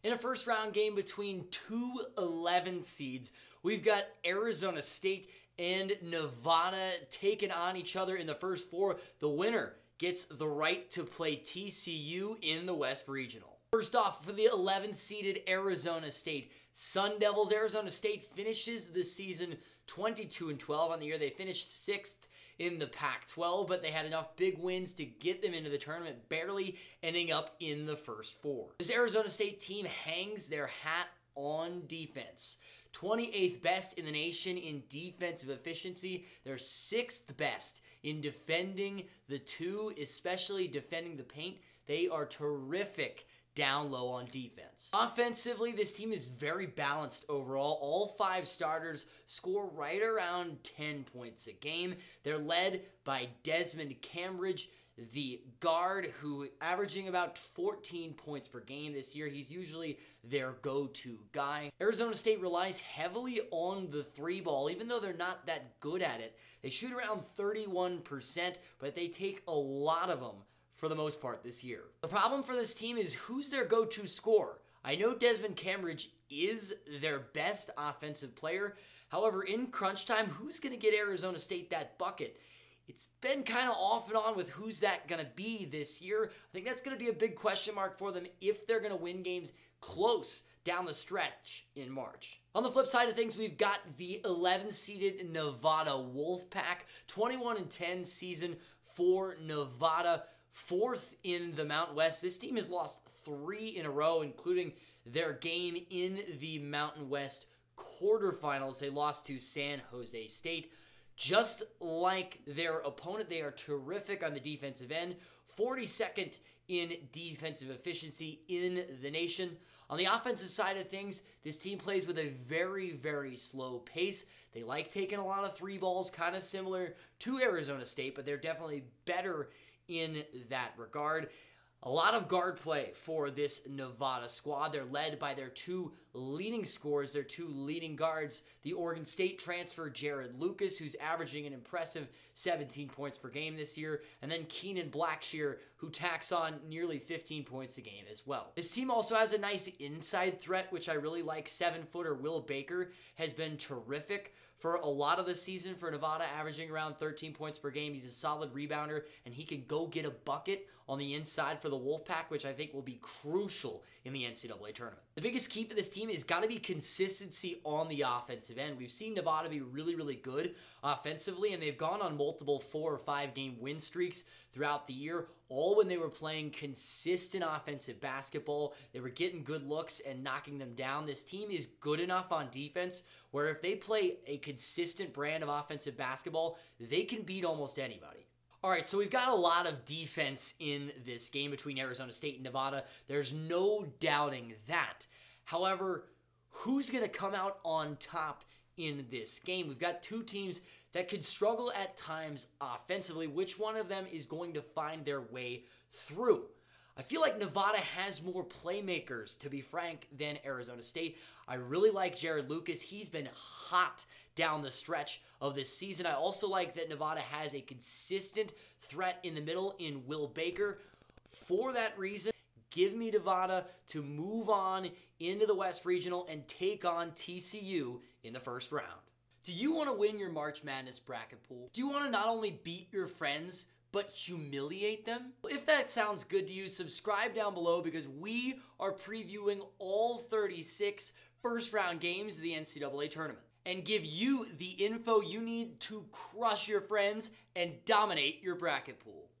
In a first round game between two 11 seeds, we've got Arizona State and Nevada taking on each other in the first four. The winner gets the right to play TCU in the West Regional. First off, for the 11th-seeded Arizona State Sun Devils, Arizona State finishes the season 22-12 on the year. They finished 6th in the Pac-12, but they had enough big wins to get them into the tournament, barely ending up in the first four. This Arizona State team hangs their hat on defense. 28th best in the nation in defensive efficiency. They're 6th best in defending the two, especially defending the paint. They are terrific down low on defense. Offensively, this team is very balanced overall. All 5 starters score right around 10 points a game. They're led by Desmond Cambridge, the guard, who averaging about 14 points per game this year. He's usually their go-to guy. Arizona State relies heavily on the 3 ball, even though they're not that good at it. They shoot around 31%, but they take a lot of them for the most part this year. The problem for this team is who's their go-to scorer. I know Desmond Cambridge is their best offensive player. However, in crunch time, who's going to get Arizona State that bucket? It's been kind of off and on with who's that going to be this year. I think that's going to be a big question mark for them if they're going to win games close down the stretch in March. On the flip side of things, we've got the 11th-seeded Nevada Wolfpack. 21-10 season for Nevada. 4th in the Mountain West. This team has lost 3 in a row, including their game in the Mountain West quarterfinals. They lost to San Jose State. Just like their opponent, they are terrific on the defensive end. 42nd in defensive efficiency in the nation. On the offensive side of things, this team plays with a very, very slow pace. They like taking a lot of 3 balls, kind of similar to Arizona State, but they're definitely better in that regard. A lot of guard play for this Nevada squad. They're led by their 2 leading scorers, their 2 leading guards. The Oregon State transfer, Jared Lucas, who's averaging an impressive 17 points per game this year, and then Keenan Blackshear, who tacks on nearly 15 points a game as well. This team also has a nice inside threat, which I really like. 7-footer Will Baker has been terrific for a lot of the season for Nevada, averaging around 13 points per game. He's a solid rebounder, and he can go get a bucket on the inside for the Wolfpack, which I think will be crucial in the NCAA tournament. The biggest key for this team is got to be consistency on the offensive end. We've seen Nevada be really, really good offensively, and they've gone on multiple 4 or 5 game win streaks throughout the year, all when they were playing consistent offensive basketball. They were getting good looks and knocking them down. This team is good enough on defense where if they play a consistent brand of offensive basketball, they can beat almost anybody. All right, so we've got a lot of defense in this game between Arizona State and Nevada. There's no doubting that. However, who's going to come out on top in this game? We've got 2 teams that could struggle at times offensively. Which one of them is going to find their way through? I feel like Nevada has more playmakers, to be frank, than Arizona State. I really like Jared Lucas. He's been hot down the stretch of this season. I also like that Nevada has a consistent threat in the middle in Will Baker. For that reason, give me Nevada to move on into the West Regional and take on TCU in the first round. Do you want to win your March Madness bracket pool? Do you want to not only beat your friends, but humiliate them? If that sounds good to you, subscribe down below because we are previewing all 36 first-round games of the NCAA tournament and give you the info you need to crush your friends and dominate your bracket pool.